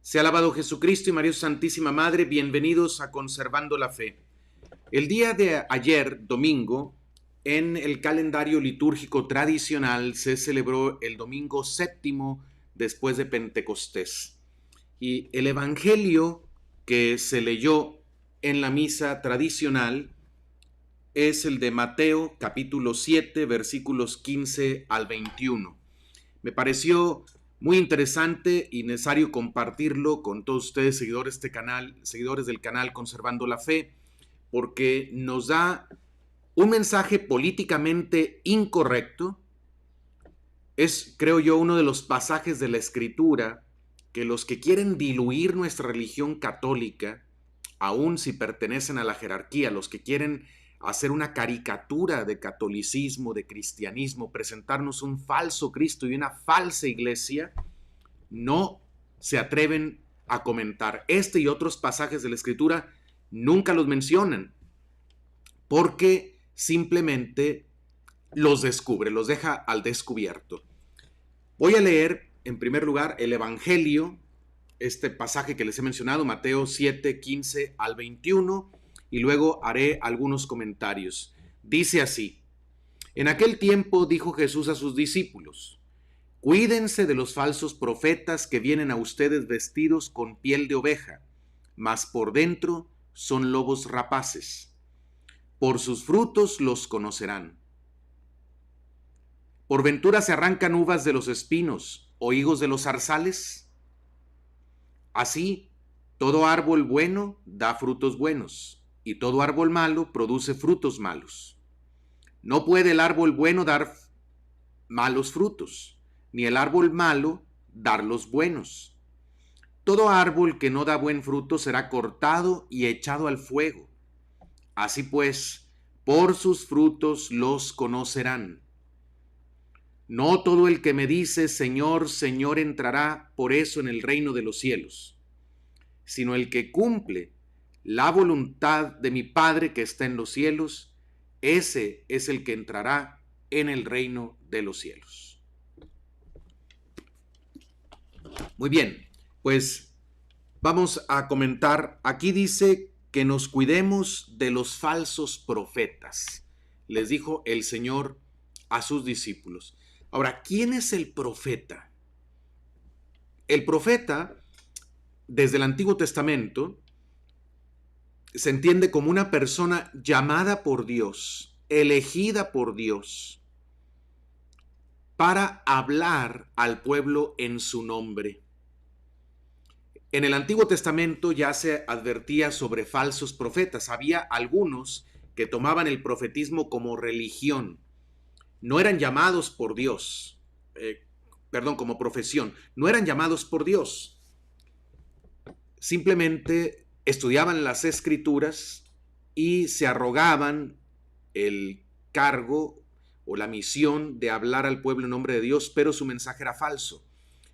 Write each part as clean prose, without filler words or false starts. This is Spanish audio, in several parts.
Sea alabado Jesucristo y María Santísima Madre, bienvenidos a Conservando la Fe. El día de ayer, domingo, en el calendario litúrgico tradicional se celebró el domingo séptimo después de Pentecostés. Y el evangelio que se leyó en la misa tradicional es el de Mateo capítulo 7, versículos 15 al 21. Me pareció muy interesante y necesario compartirlo con todos ustedes, seguidores del canal Conservando la Fe, porque nos da un mensaje políticamente incorrecto. Es, creo yo, uno de los pasajes de la Escritura que los que quieren diluir nuestra religión católica, aun si pertenecen a la jerarquía, los que quieren hacer una caricatura de catolicismo, de cristianismo, presentarnos un falso Cristo y una falsa iglesia, no se atreven a comentar. Este y otros pasajes de la Escritura nunca los mencionan, porque simplemente los descubre, los deja al descubierto. Voy a leer en primer lugar el Evangelio, este pasaje que les he mencionado, Mateo 7, 15 al 21, y luego haré algunos comentarios. Dice así: En aquel tiempo dijo Jesús a sus discípulos: Cuídense de los falsos profetas que vienen a ustedes vestidos con piel de oveja, mas por dentro son lobos rapaces. Por sus frutos los conocerán. ¿Por ventura se arrancan uvas de los espinos o higos de los zarzales? Así, todo árbol bueno da frutos buenos, y todo árbol malo produce frutos malos. No puede el árbol bueno dar malos frutos, ni el árbol malo dar los buenos. Todo árbol que no da buen fruto será cortado y echado al fuego. Así pues, por sus frutos los conocerán. No todo el que me dice Señor, Señor entrará por eso en el reino de los cielos, sino el que cumple la voluntad de mi Padre que está en los cielos, ese es el que entrará en el reino de los cielos. Muy bien, pues vamos a comentar. Aquí dice que nos cuidemos de los falsos profetas. Les dijo el Señor a sus discípulos. Ahora, ¿quién es el profeta? El profeta, desde el Antiguo Testamento, se entiende como una persona llamada por Dios, elegida por Dios, para hablar al pueblo en su nombre. En el Antiguo Testamento ya se advertía sobre falsos profetas. Había algunos que tomaban el profetismo como religión. No eran llamados por Dios, como profesión. No eran llamados por Dios. Simplemente estudiaban las Escrituras y se arrogaban el cargo o la misión de hablar al pueblo en nombre de Dios, pero su mensaje era falso.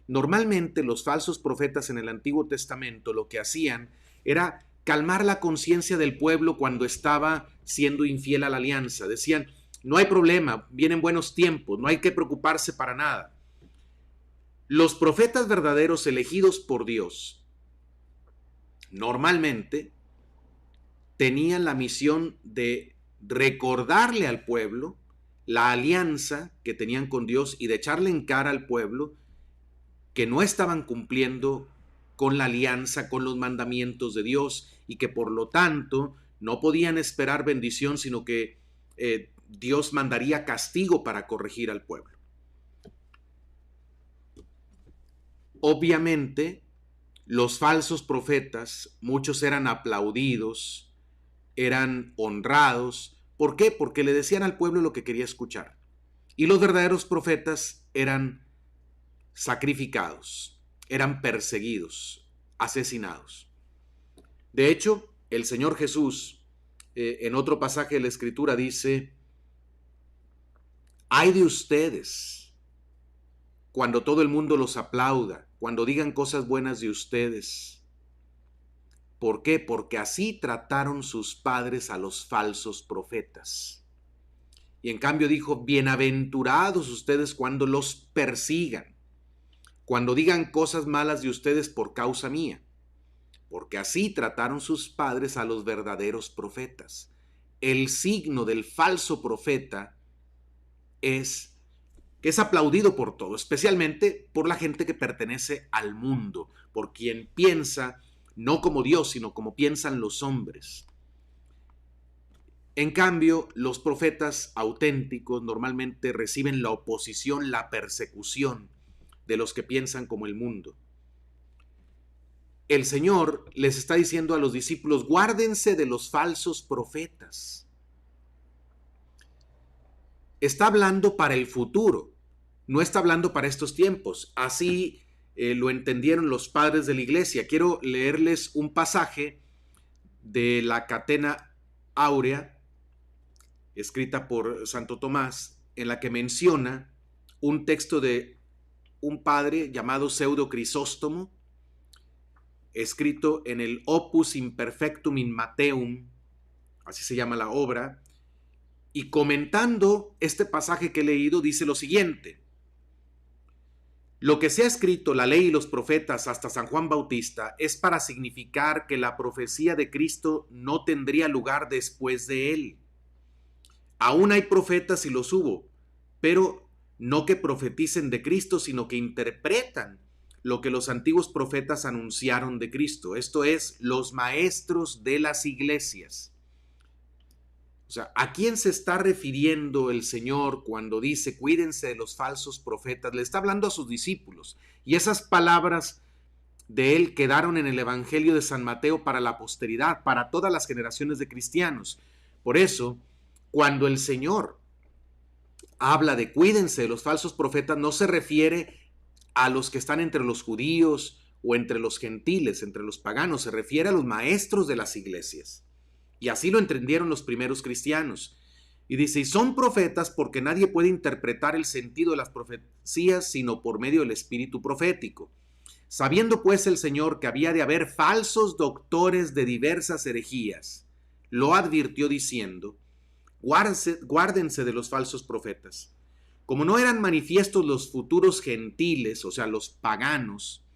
Normalmente los falsos profetas en el Antiguo Testamento lo que hacían era calmar la conciencia del pueblo cuando estaba siendo infiel a la alianza. Decían, no hay problema, vienen buenos tiempos, no hay que preocuparse para nada. Los profetas verdaderos elegidos por Dios normalmente tenían la misión de recordarle al pueblo la alianza que tenían con Dios y de echarle en cara al pueblo que no estaban cumpliendo con la alianza, con los mandamientos de Dios, y que por lo tanto no podían esperar bendición, sino que Dios mandaría castigo para corregir al pueblo. Obviamente, los falsos profetas, muchos eran aplaudidos, eran honrados. ¿Por qué? Porque le decían al pueblo lo que quería escuchar. Y los verdaderos profetas eran sacrificados, eran perseguidos, asesinados. De hecho, el Señor Jesús, en otro pasaje de la Escritura dice: ay de ustedes cuando todo el mundo los aplauda, cuando digan cosas buenas de ustedes. ¿Por qué? Porque así trataron sus padres a los falsos profetas. Y en cambio dijo, bienaventurados ustedes cuando los persigan, cuando digan cosas malas de ustedes por causa mía, porque así trataron sus padres a los verdaderos profetas. El signo del falso profeta es que es aplaudido por todos, especialmente por la gente que pertenece al mundo, por quien piensa no como Dios, sino como piensan los hombres. En cambio, los profetas auténticos normalmente reciben la oposición, la persecución de los que piensan como el mundo. El Señor les está diciendo a los discípulos, guárdense de los falsos profetas. Está hablando para el futuro, no está hablando para estos tiempos. Así lo entendieron los padres de la iglesia. Quiero leerles un pasaje de la Catena Áurea, escrita por Santo Tomás, en la que menciona un texto de un padre llamado Pseudo Crisóstomo, escrito en el Opus Imperfectum in Mateum, así se llama la obra, y comentando este pasaje que he leído, dice lo siguiente: lo que se ha escrito, la ley y los profetas hasta San Juan Bautista, es para significar que la profecía de Cristo no tendría lugar después de él. Aún hay profetas y los hubo, pero no que profeticen de Cristo, sino que interpretan lo que los antiguos profetas anunciaron de Cristo. Esto es, los maestros de las iglesias. O sea, ¿a quién se está refiriendo el Señor cuando dice cuídense de los falsos profetas? Le está hablando a sus discípulos. Y esas palabras de él quedaron en el Evangelio de San Mateo para la posteridad, para todas las generaciones de cristianos. Por eso, cuando el Señor habla de cuídense de los falsos profetas, no se refiere a los que están entre los judíos o entre los gentiles, entre los paganos, se refiere a los maestros de las iglesias. Y así lo entendieron los primeros cristianos. Y dice, y son profetas porque nadie puede interpretar el sentido de las profecías sino por medio del espíritu profético. Sabiendo pues el Señor que había de haber falsos doctores de diversas herejías, lo advirtió diciendo, guárdense de los falsos profetas. Como no eran manifiestos los futuros gentiles, o sea, los paganos,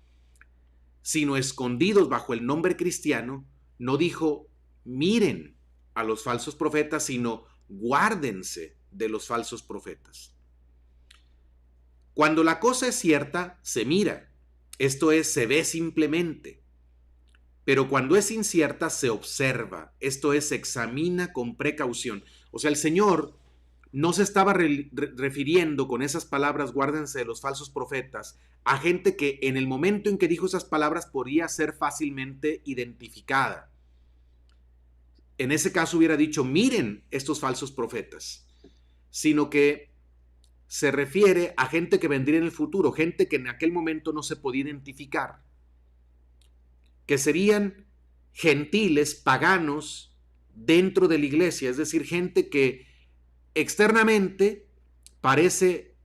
sino escondidos bajo el nombre cristiano, no dijo, miren a los falsos profetas, sino guárdense de los falsos profetas. Cuando la cosa es cierta, se mira, esto es, se ve simplemente. Pero cuando es incierta, se observa, esto es, se examina con precaución. O sea, el Señor no se estaba refiriendo con esas palabras, guárdense de los falsos profetas, a gente que en el momento en que dijo esas palabras podía ser fácilmente identificada. En ese caso hubiera dicho, miren estos falsos profetas, sino que se refiere a gente que vendría en el futuro, gente que en aquel momento no se podía identificar, que serían gentiles, paganos dentro de la iglesia, es decir, gente que externamente parece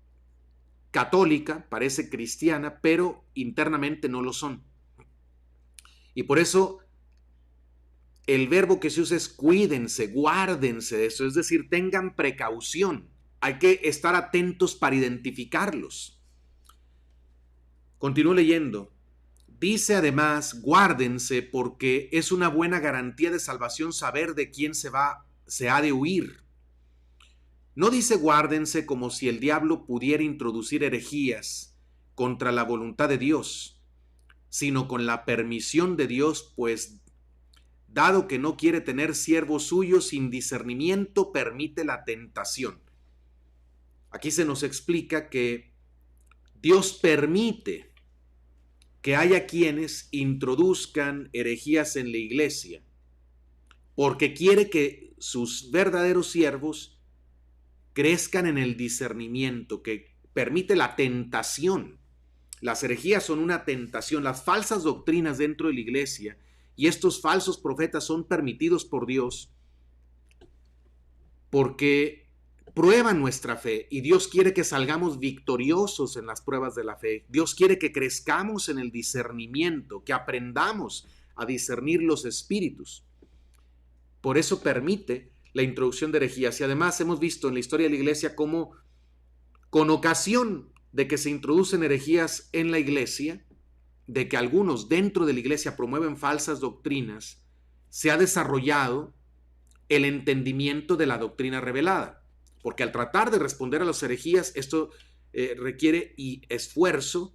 católica, parece cristiana, pero internamente no lo son. Y por eso el verbo que se usa es cuídense, guárdense de eso, es decir, tengan precaución. Hay que estar atentos para identificarlos. Continúo leyendo. Dice además, guárdense porque es una buena garantía de salvación saber de quién se ha de huir. No dice guárdense como si el diablo pudiera introducir herejías contra la voluntad de Dios, sino con la permisión de Dios, pues dado que no quiere tener siervos suyos sin discernimiento, permite la tentación. Aquí se nos explica que Dios permite que haya quienes introduzcan herejías en la iglesia, porque quiere que sus verdaderos siervos crezcan en el discernimiento, que permite la tentación. Las herejías son una tentación, las falsas doctrinas dentro de la iglesia, y estos falsos profetas son permitidos por Dios porque prueban nuestra fe y Dios quiere que salgamos victoriosos en las pruebas de la fe. Dios quiere que crezcamos en el discernimiento, que aprendamos a discernir los espíritus. Por eso permite la introducción de herejías. Y además hemos visto en la historia de la iglesia cómo con ocasión de que se introducen herejías en la iglesia, de que algunos dentro de la iglesia promueven falsas doctrinas, se ha desarrollado el entendimiento de la doctrina revelada. Porque al tratar de responder a las herejías, esto requiere esfuerzo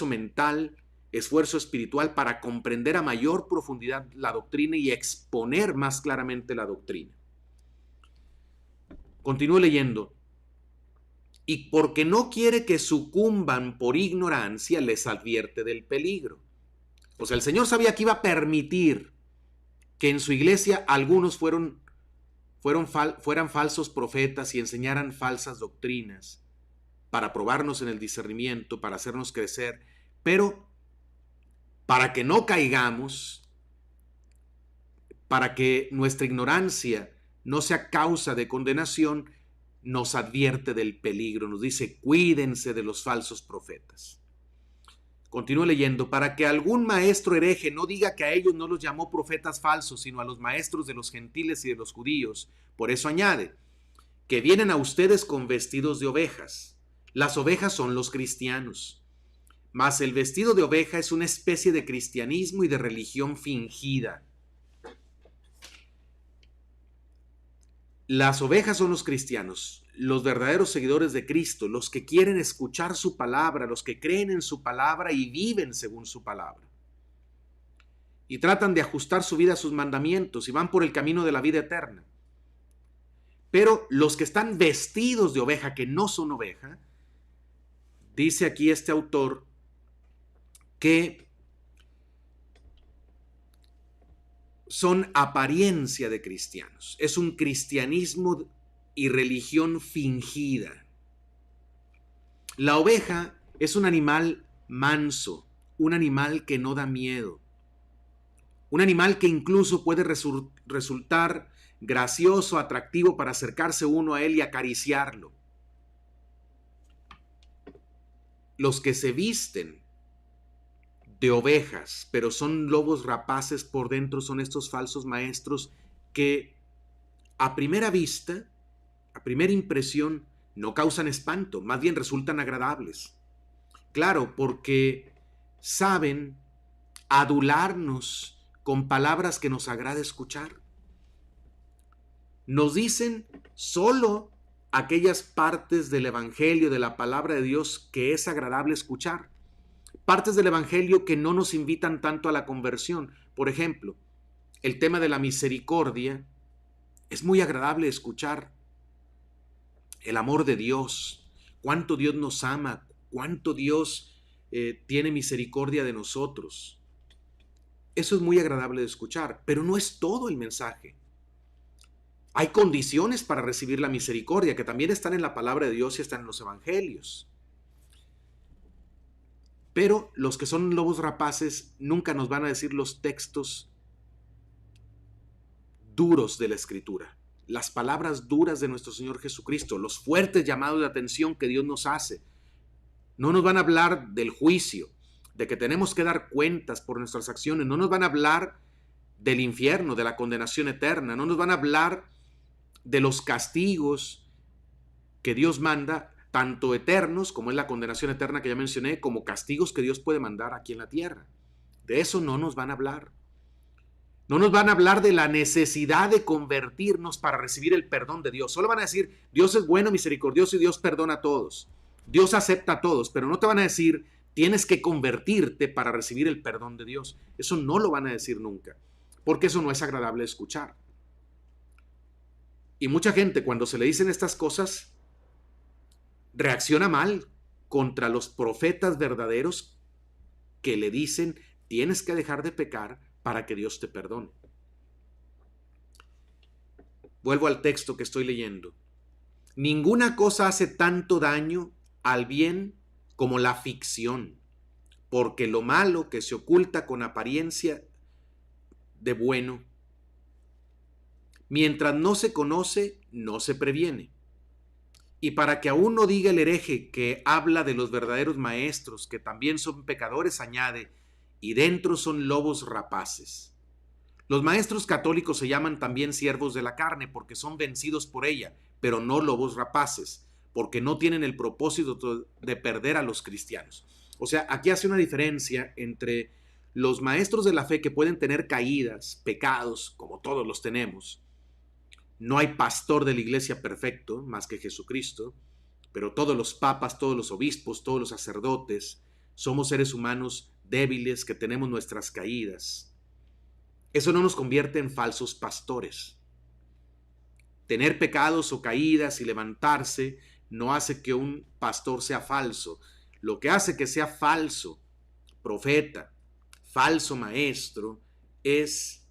mental, esfuerzo espiritual para comprender a mayor profundidad la doctrina y exponer más claramente la doctrina. Continúo leyendo. Y porque no quiere que sucumban por ignorancia, les advierte del peligro. O sea, el Señor sabía que iba a permitir que en su iglesia algunos fueran falsos profetas y enseñaran falsas doctrinas para probarnos en el discernimiento, para hacernos crecer, pero para que no caigamos, para que nuestra ignorancia no sea causa de condenación, nos advierte del peligro, nos dice, cuídense de los falsos profetas. Continúo leyendo, para que algún maestro hereje no diga que a ellos no los llamó profetas falsos, sino a los maestros de los gentiles y de los judíos. Por eso añade, que vienen a ustedes con vestidos de ovejas. Las ovejas son los cristianos, mas el vestido de oveja es una especie de cristianismo y de religión fingida. Las ovejas son los cristianos, los verdaderos seguidores de Cristo, los que quieren escuchar su palabra, los que creen en su palabra y viven según su palabra. Y tratan de ajustar su vida a sus mandamientos y van por el camino de la vida eterna. Pero los que están vestidos de oveja, que no son oveja, dice aquí este autor que son apariencia de cristianos. Es un cristianismo y religión fingida. La oveja es un animal manso, un animal que no da miedo, un animal que incluso puede resultar gracioso, atractivo para acercarse uno a él y acariciarlo. Los que se visten de ovejas, pero son lobos rapaces por dentro, son estos falsos maestros que a primera vista, a primera impresión, no causan espanto, más bien resultan agradables. Claro, porque saben adularnos con palabras que nos agrada escuchar. Nos dicen solo aquellas partes del Evangelio, de la palabra de Dios, que es agradable escuchar. Partes del Evangelio que no nos invitan tanto a la conversión. Por ejemplo, el tema de la misericordia es muy agradable escuchar. El amor de Dios, cuánto Dios nos ama, cuánto Dios tiene misericordia de nosotros. Eso es muy agradable de escuchar, pero no es todo el mensaje. Hay condiciones para recibir la misericordia que también están en la palabra de Dios y están en los evangelios. Pero los que son lobos rapaces nunca nos van a decir los textos duros de la Escritura, las palabras duras de nuestro Señor Jesucristo, los fuertes llamados de atención que Dios nos hace. No nos van a hablar del juicio, de que tenemos que dar cuentas por nuestras acciones. No nos van a hablar del infierno, de la condenación eterna. No nos van a hablar de los castigos que Dios manda, tanto eternos, como es la condenación eterna que ya mencioné, como castigos que Dios puede mandar aquí en la tierra. De eso no nos van a hablar. No nos van a hablar de la necesidad de convertirnos para recibir el perdón de Dios. Solo van a decir, Dios es bueno, misericordioso y Dios perdona a todos. Dios acepta a todos, pero no te van a decir, tienes que convertirte para recibir el perdón de Dios. Eso no lo van a decir nunca, porque eso no es agradable escuchar. Y mucha gente, cuando se le dicen estas cosas, reacciona mal contra los profetas verdaderos que le dicen, tienes que dejar de pecar para que Dios te perdone. Vuelvo al texto que estoy leyendo. Ninguna cosa hace tanto daño al bien como la ficción, porque lo malo que se oculta con apariencia de bueno, mientras no se conoce, no se previene. Y para que aún no diga el hereje que habla de los verdaderos maestros, que también son pecadores, añade, y dentro son lobos rapaces. Los maestros católicos se llaman también siervos de la carne porque son vencidos por ella, pero no lobos rapaces, porque no tienen el propósito de perder a los cristianos. O sea, aquí hace una diferencia entre los maestros de la fe que pueden tener caídas, pecados, como todos los tenemos. No hay pastor de la iglesia perfecto más que Jesucristo, pero todos los papas, todos los obispos, todos los sacerdotes, somos seres humanos débiles que tenemos nuestras caídas. Eso no nos convierte en falsos pastores. Tener pecados o caídas y levantarse no hace que un pastor sea falso. Lo que hace que sea falso profeta, falso maestro, es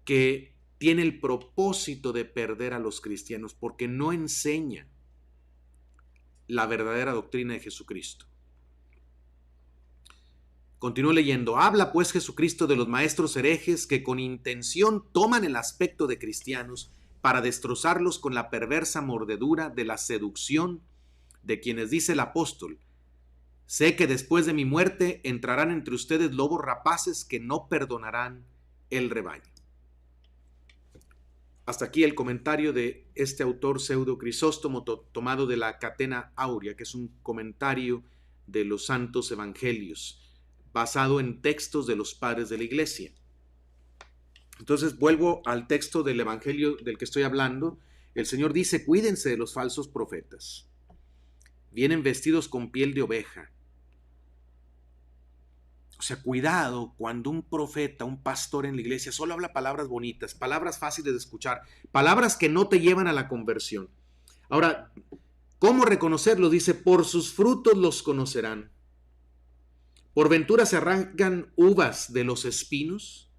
que tiene el propósito de perder a los cristianos porque no enseña la verdadera doctrina de Jesucristo. Continúo leyendo. Habla pues Jesucristo de los maestros herejes que con intención toman el aspecto de cristianos para destrozarlos con la perversa mordedura de la seducción, de quienes dice el apóstol: sé que después de mi muerte entrarán entre ustedes lobos rapaces que no perdonarán el rebaño. Hasta aquí el comentario de este autor Pseudo Crisóstomo, tomado de la Catena Aurea, que es un comentario de los santos evangelios, basado en textos de los padres de la iglesia. Entonces vuelvo al texto del evangelio del que estoy hablando. El Señor dice: cuídense de los falsos profetas. Vienen vestidos con piel de oveja. O sea, cuidado cuando un profeta, un pastor en la iglesia solo habla palabras bonitas, palabras fáciles de escuchar, palabras que no te llevan a la conversión. Ahora, ¿cómo reconocerlo? Dice: por sus frutos los conocerán. ¿Por ventura se arrancan uvas de los espinos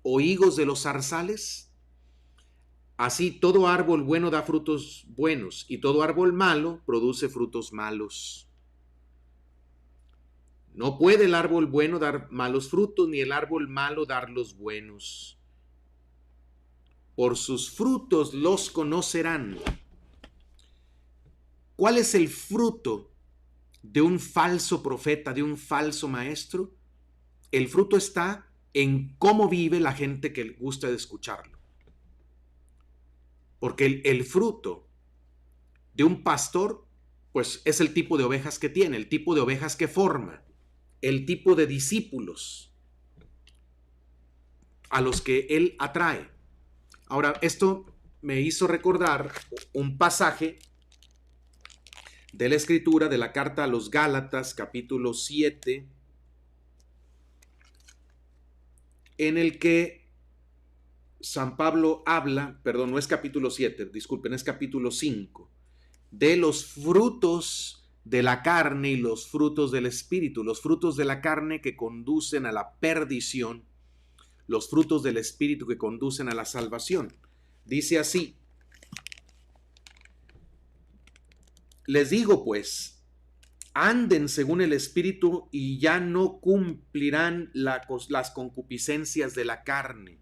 o higos de los zarzales? Así todo árbol bueno da frutos buenos y todo árbol malo produce frutos malos. No puede el árbol bueno dar malos frutos, ni el árbol malo dar los buenos. Por sus frutos los conocerán. ¿Cuál es el fruto de un falso profeta, de un falso maestro? El fruto está en cómo vive la gente que le gusta de escucharlo. Porque el fruto de un pastor, pues es el tipo de ovejas que tiene, el tipo de ovejas que forma, el tipo de discípulos a los que él atrae. Ahora, esto me hizo recordar un pasaje de la Escritura, de la carta a los Gálatas, capítulo 7, en el que San Pablo habla, perdón, no es capítulo 7, disculpen, es capítulo 5, de los frutos de la carne y los frutos del espíritu, los frutos de la carne que conducen a la perdición, los frutos del espíritu que conducen a la salvación. Dice así: les digo pues, anden según el espíritu y ya no cumplirán las concupiscencias de la carne,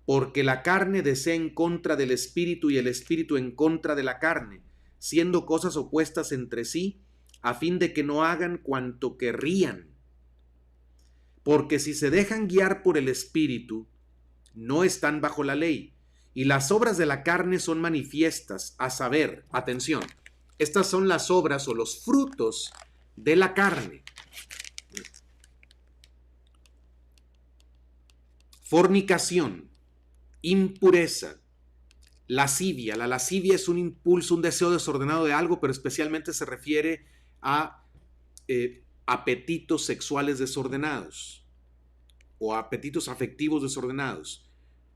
porque la carne desea en contra del espíritu y el espíritu en contra de la carne, siendo cosas opuestas entre sí, a fin de que no hagan cuanto querrían. Porque si se dejan guiar por el espíritu, no están bajo la ley, y las obras de la carne son manifiestas, a saber, atención, estas son las obras o los frutos de la carne: fornicación, impureza, lascivia. La lascivia es un impulso, un deseo desordenado de algo, pero especialmente se refiere a apetitos sexuales desordenados o apetitos afectivos desordenados.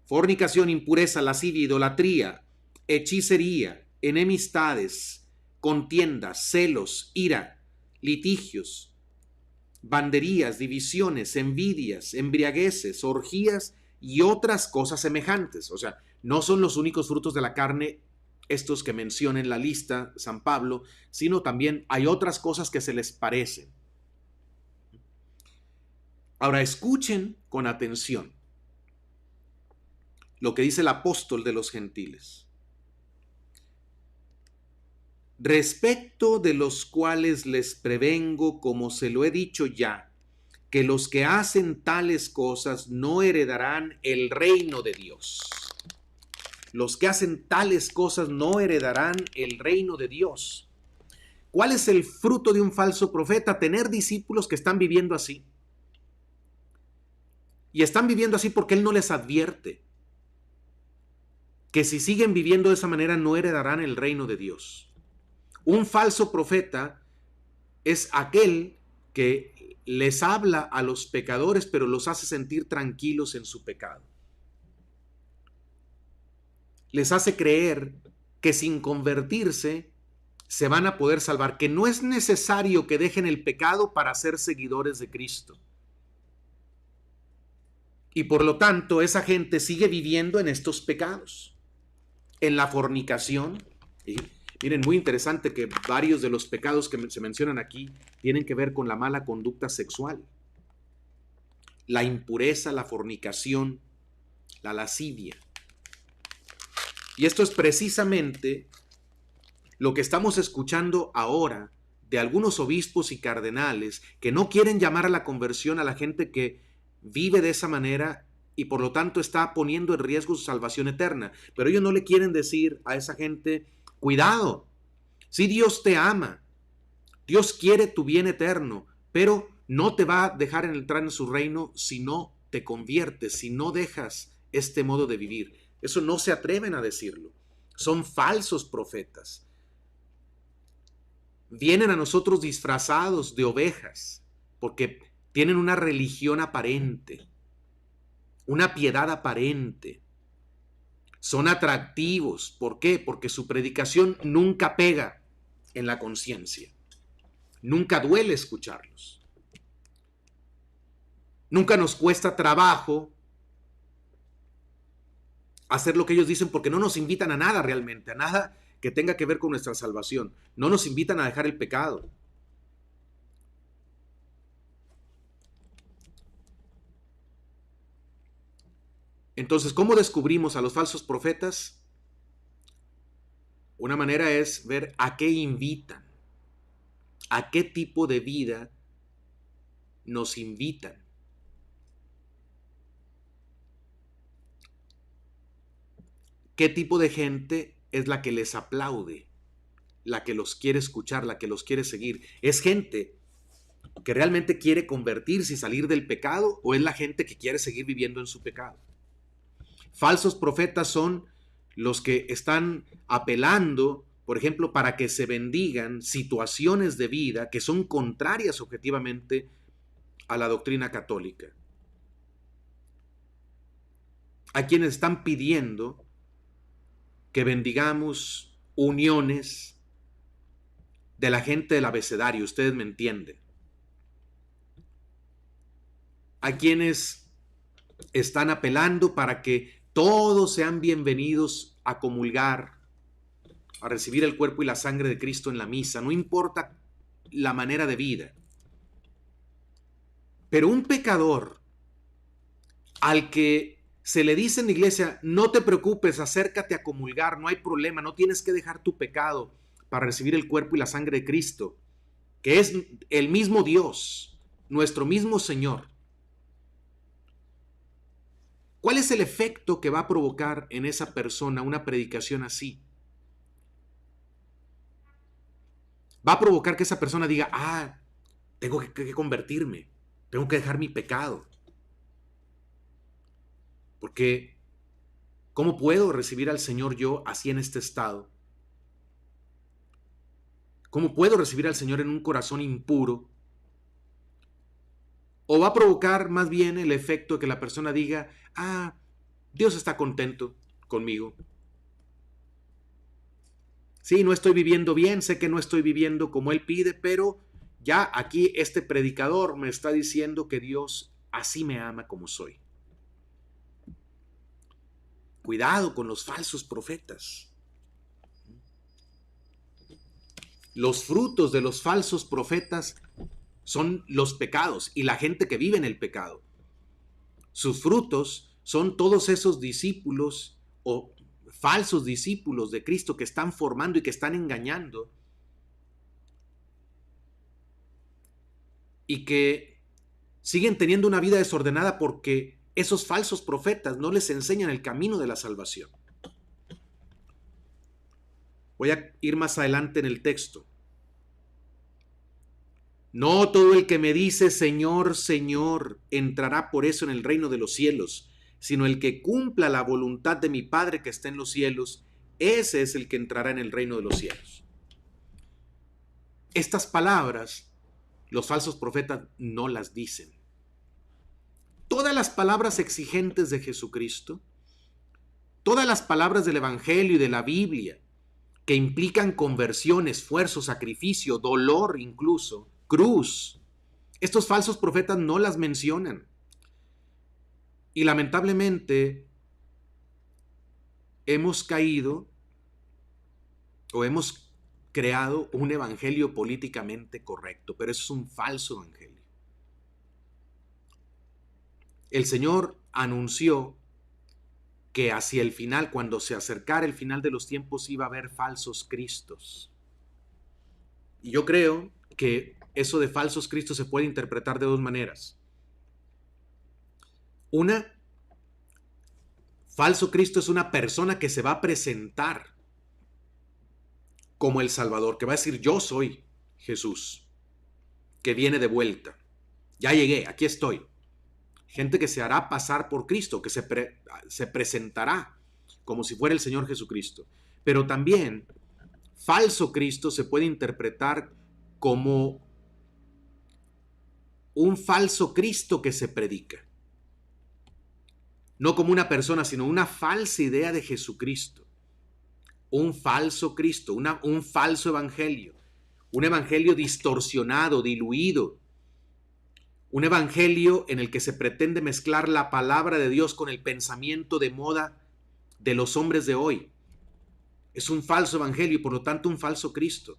Fornicación, impureza, lascivia, idolatría, hechicería, enemistades, contiendas, celos, ira, litigios, banderías, divisiones, envidias, embriagueces, orgías y otras cosas semejantes. O sea, no son los únicos frutos de la carne estos que menciona en la lista San Pablo, sino también hay otras cosas que se les parecen. Ahora escuchen con atención lo que dice el apóstol de los gentiles: respecto de los cuales les prevengo, como se lo he dicho ya, que los que hacen tales cosas no heredarán el reino de Dios. Los que hacen tales cosas no heredarán el reino de Dios. ¿Cuál es el fruto de un falso profeta? Tener discípulos que están viviendo así. Y están viviendo así porque él no les advierte que si siguen viviendo de esa manera no heredarán el reino de Dios. Un falso profeta es aquel que les habla a los pecadores, pero los hace sentir tranquilos en su pecado. Les hace creer que sin convertirse se van a poder salvar, que no es necesario que dejen el pecado para ser seguidores de Cristo. Y por lo tanto, esa gente sigue viviendo en estos pecados, en la fornicación. ¿Sí? Miren, muy interesante que varios de los pecados que se mencionan aquí tienen que ver con la mala conducta sexual. La impureza, la fornicación, la lascivia. Y esto es precisamente lo que estamos escuchando ahora de algunos obispos y cardenales que no quieren llamar a la conversión a la gente que vive de esa manera y por lo tanto está poniendo en riesgo su salvación eterna. Pero ellos no le quieren decir a esa gente, cuidado, si Dios te ama, Dios quiere tu bien eterno, pero no te va a dejar entrar en su reino si no te conviertes, si no dejas este modo de vivir. Eso no se atreven a decirlo. Son falsos profetas. Vienen a nosotros disfrazados de ovejas porque tienen una religión aparente, una piedad aparente. Son atractivos. ¿Por qué? Porque su predicación nunca pega en la conciencia. Nunca duele escucharlos. Nunca nos cuesta trabajo hacer lo que ellos dicen porque no nos invitan a nada realmente, a nada que tenga que ver con nuestra salvación. No nos invitan a dejar el pecado. Entonces, ¿cómo descubrimos a los falsos profetas? Una manera es ver a qué invitan, a qué tipo de vida nos invitan. ¿Qué tipo de gente es la que les aplaude, la que los quiere escuchar, la que los quiere seguir? ¿Es gente que realmente quiere convertirse y salir del pecado o es la gente que quiere seguir viviendo en su pecado? Falsos profetas son los que están apelando, por ejemplo, para que se bendigan situaciones de vida que son contrarias objetivamente a la doctrina católica. Hay quienes están pidiendo que bendigamos uniones de la gente del abecedario, ustedes me entienden. Hay quienes están apelando para que todos sean bienvenidos a comulgar, a recibir el cuerpo y la sangre de Cristo en la misa, no importa la manera de vida. Pero un pecador al que se le dice en la iglesia, no te preocupes, acércate a comulgar, no hay problema, no tienes que dejar tu pecado para recibir el cuerpo y la sangre de Cristo, que es el mismo Dios, nuestro mismo Señor. ¿Cuál es el efecto que va a provocar en esa persona una predicación así? Va a provocar que esa persona diga, tengo que convertirme, tengo que dejar mi pecado. Porque, ¿cómo puedo recibir al Señor yo así en este estado? ¿Cómo puedo recibir al Señor en un corazón impuro? O va a provocar más bien el efecto de que la persona diga, Dios está contento conmigo. Sí, no estoy viviendo bien, sé que no estoy viviendo como Él pide, pero ya aquí este predicador me está diciendo que Dios así me ama como soy. Cuidado con los falsos profetas. Los frutos de los falsos profetas son los pecados y la gente que vive en el pecado. Sus frutos son todos esos discípulos o falsos discípulos de Cristo que están formando y que están engañando y que siguen teniendo una vida desordenada porque esos falsos profetas no les enseñan el camino de la salvación. Voy a ir más adelante en el texto. No todo el que me dice Señor, Señor, entrará por eso en el reino de los cielos, sino el que cumpla la voluntad de mi Padre que está en los cielos, ese es el que entrará en el reino de los cielos. Estas palabras, los falsos profetas no las dicen. Todas las palabras exigentes de Jesucristo, todas las palabras del Evangelio y de la Biblia, que implican conversión, esfuerzo, sacrificio, dolor incluso, cruz, estos falsos profetas no las mencionan. Y lamentablemente hemos caído o hemos creado un evangelio políticamente correcto, pero eso es un falso evangelio. El Señor anunció que hacia el final, cuando se acercara el final de los tiempos, iba a haber falsos cristos. Y yo creo que eso de falsos cristos se puede interpretar de dos maneras. Una, falso Cristo es una persona que se va a presentar como el Salvador, que va a decir yo soy Jesús, que viene de vuelta. Ya llegué, aquí estoy. Gente que se hará pasar por Cristo, que se presentará como si fuera el Señor Jesucristo. Pero también falso Cristo se puede interpretar como un falso Cristo que se predica. No como una persona, sino una falsa idea de Jesucristo. Un falso Cristo, un falso evangelio. Un evangelio distorsionado, diluido. Un evangelio en el que se pretende mezclar la palabra de Dios con el pensamiento de moda de los hombres de hoy. Es un falso evangelio y por lo tanto un falso Cristo.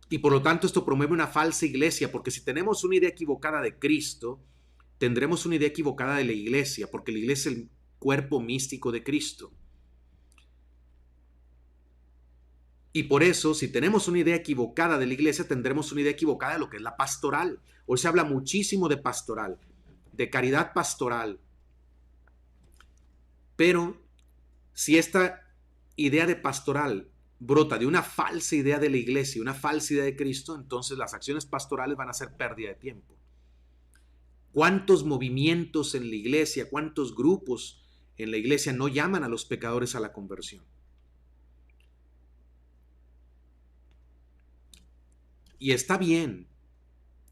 Y por lo tanto esto promueve una falsa iglesia, porque si tenemos una idea equivocada de Cristo, tendremos una idea equivocada de la iglesia, porque la iglesia es el cuerpo místico de Cristo. Y por eso, si tenemos una idea equivocada de la iglesia, tendremos una idea equivocada de lo que es la pastoral. Hoy se habla muchísimo de pastoral, de caridad pastoral. Pero si esta idea de pastoral brota de una falsa idea de la iglesia, una falsa idea de Cristo, entonces las acciones pastorales van a ser pérdida de tiempo. ¿Cuántos movimientos en la iglesia, cuántos grupos en la iglesia no llaman a los pecadores a la conversión? Y está bien,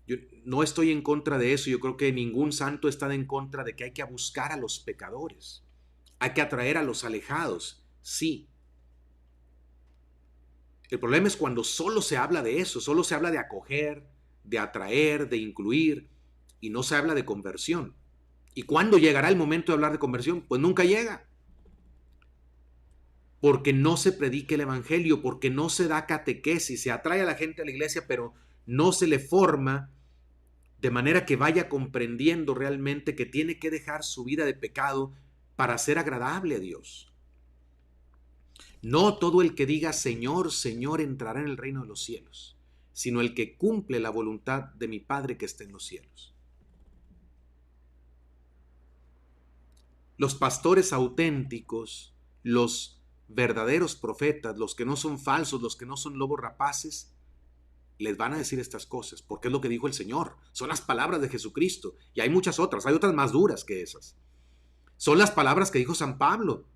yo no estoy en contra de eso, yo creo que ningún santo está en contra de que hay que buscar a los pecadores, hay que atraer a los alejados, sí. El problema es cuando solo se habla de eso, solo se habla de acoger, de atraer, de incluir, y no se habla de conversión. ¿Y cuándo llegará el momento de hablar de conversión? Pues nunca llega. Porque no se predica el evangelio, porque no se da catequesis, se atrae a la gente a la iglesia, pero no se le forma de manera que vaya comprendiendo realmente que tiene que dejar su vida de pecado para ser agradable a Dios. No todo el que diga Señor, Señor entrará en el reino de los cielos, sino el que cumple la voluntad de mi Padre que está en los cielos. Los pastores auténticos, los verdaderos profetas, los que no son falsos, los que no son lobos rapaces, les van a decir estas cosas, porque es lo que dijo el Señor. Son las palabras de Jesucristo. Y hay muchas otras, hay otras más duras que esas. Son las palabras que dijo San Pablo.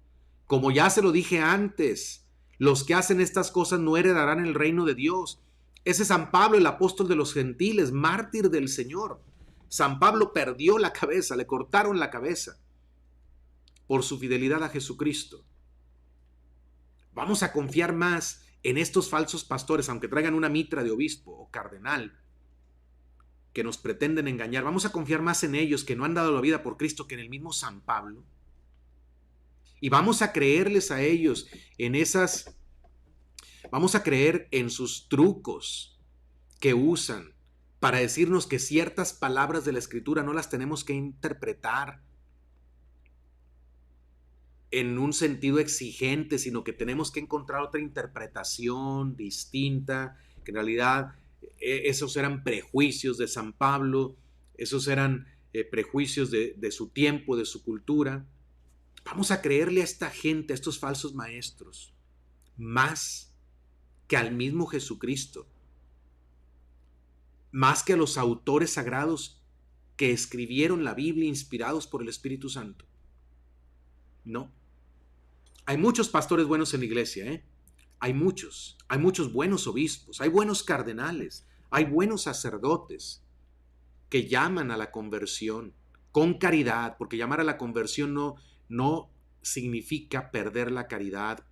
Como ya se lo dije antes, los que hacen estas cosas no heredarán el reino de Dios. Ese es San Pablo, el apóstol de los gentiles, mártir del Señor. San Pablo perdió la cabeza, le cortaron la cabeza por su fidelidad a Jesucristo. Vamos a confiar más en estos falsos pastores, aunque traigan una mitra de obispo o cardenal, que nos pretenden engañar. Vamos a confiar más en ellos que no han dado la vida por Cristo que en el mismo San Pablo. Y vamos a creerles a ellos vamos a creer en sus trucos que usan para decirnos que ciertas palabras de la Escritura no las tenemos que interpretar en un sentido exigente, sino que tenemos que encontrar otra interpretación distinta, que en realidad esos eran prejuicios de San Pablo, esos eran prejuicios de su tiempo, de su cultura. Vamos a creerle a esta gente, a estos falsos maestros, más que al mismo Jesucristo, más que a los autores sagrados que escribieron la Biblia inspirados por el Espíritu Santo. No. Hay muchos pastores buenos en la iglesia, ¿eh? Hay muchos buenos obispos, hay buenos cardenales, hay buenos sacerdotes que llaman a la conversión con caridad, porque llamar a la conversión no significa perder la caridad.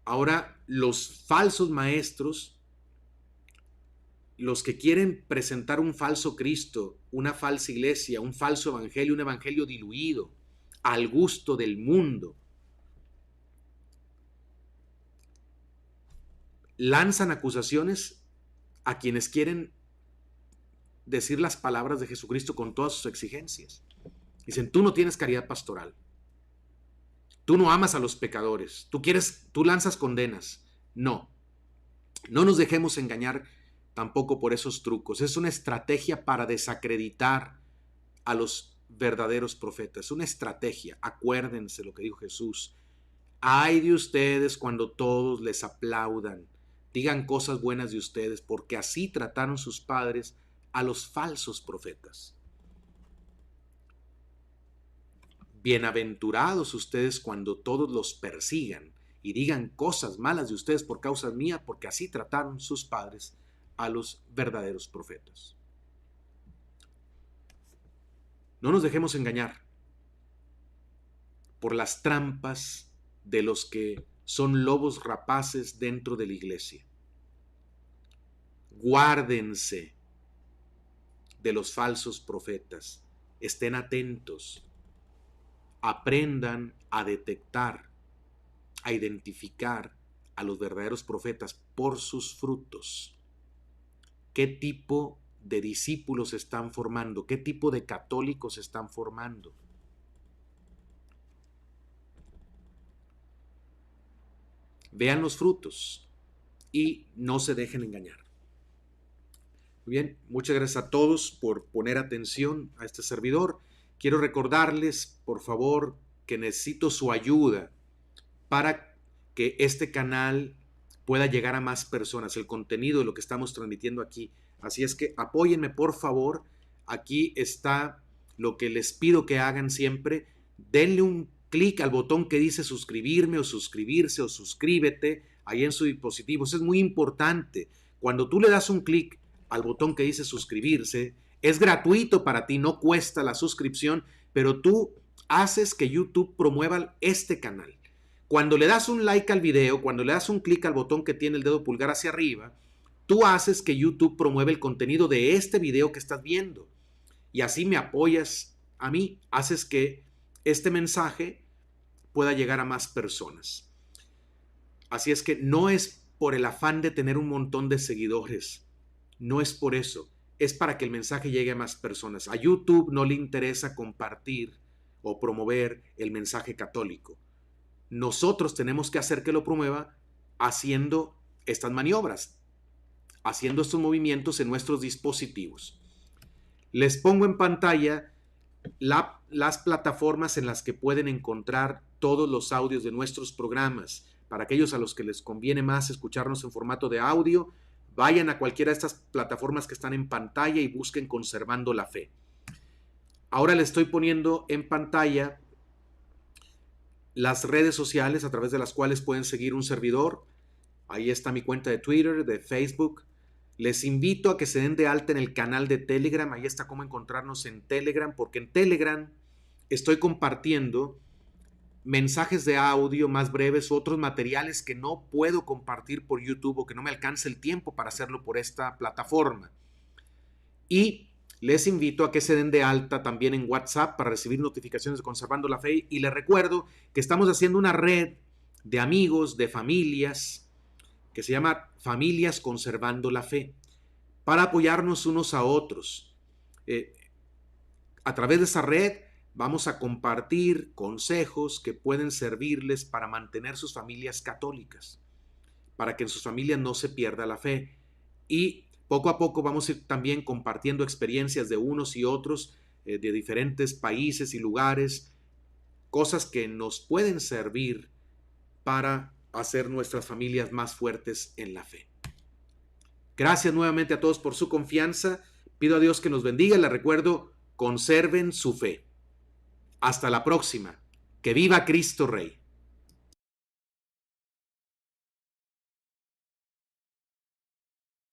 Ahora, los falsos maestros, los que quieren presentar un falso Cristo, una falsa iglesia, un falso evangelio, un evangelio diluido, al gusto del mundo, lanzan acusaciones a quienes quieren decir las palabras de Jesucristo con todas sus exigencias. Dicen, tú no tienes caridad pastoral, tú no amas a los pecadores, tú lanzas condenas. No nos dejemos engañar tampoco por esos trucos. Es una estrategia para desacreditar a los verdaderos profetas, una estrategia. Acuérdense lo que dijo Jesús: ay de ustedes cuando todos les aplaudan, digan cosas buenas de ustedes, porque así trataron sus padres a los falsos profetas. Bienaventurados ustedes cuando todos los persigan y digan cosas malas de ustedes por causa mía, porque así trataron sus padres a los verdaderos profetas. No nos dejemos engañar por las trampas de los que son lobos rapaces dentro de la iglesia. Guárdense de los falsos profetas. Estén atentos. Aprendan a detectar, a identificar a los verdaderos profetas por sus frutos. ¿Qué tipo de discípulos se están formando? ¿Qué tipo de católicos se están formando? Vean los frutos y no se dejen engañar. Muy bien, muchas gracias a todos por poner atención a este servidor. Quiero recordarles, por favor, que necesito su ayuda para que este canal pueda llegar a más personas, el contenido de lo que estamos transmitiendo aquí. Así es que apóyenme, por favor. Aquí está lo que les pido que hagan siempre. Denle un clic al botón que dice suscribirme o suscribirse o suscríbete ahí en su dispositivo. Eso es muy importante. Cuando tú le das un clic al botón que dice suscribirse, es gratuito para ti, no cuesta la suscripción, pero tú haces que YouTube promueva este canal. Cuando le das un like al video, cuando le das un clic al botón que tiene el dedo pulgar hacia arriba, tú haces que YouTube promueva el contenido de este video que estás viendo. Y así me apoyas a mí, haces que este mensaje pueda llegar a más personas. Así es que no es por el afán de tener un montón de seguidores, no es por eso, es para que el mensaje llegue a más personas. A YouTube no le interesa compartir o promover el mensaje católico. Nosotros tenemos que hacer que lo promueva haciendo estas maniobras, haciendo estos movimientos en nuestros dispositivos. Les pongo en pantalla las plataformas en las que pueden encontrar todos los audios de nuestros programas. Para aquellos a los que les conviene más escucharnos en formato de audio, vayan a cualquiera de estas plataformas que están en pantalla y busquen Conservando la Fe. Ahora les estoy poniendo en pantalla las redes sociales a través de las cuales pueden seguir un servidor. Ahí está mi cuenta de Twitter, de Facebook. Les invito a que se den de alta en el canal de Telegram. Ahí está cómo encontrarnos en Telegram, porque en Telegram estoy compartiendo mensajes de audio más breves u otros materiales que no puedo compartir por YouTube o que no me alcanza el tiempo para hacerlo por esta plataforma. Y les invito a que se den de alta también en WhatsApp para recibir notificaciones de Conservando la Fe. Y les recuerdo que estamos haciendo una red de amigos, de familias, que se llama Familias Conservando la Fe, para apoyarnos unos a otros. A través de esa red vamos a compartir consejos que pueden servirles para mantener sus familias católicas, para que en sus familias no se pierda la fe. Y poco a poco vamos a ir también compartiendo experiencias de unos y otros, de diferentes países y lugares, cosas que nos pueden servir para hacer nuestras familias más fuertes en la fe. Gracias nuevamente a todos por su confianza. Pido a Dios que nos bendiga. Les recuerdo, conserven su fe. Hasta la próxima. Que viva Cristo Rey.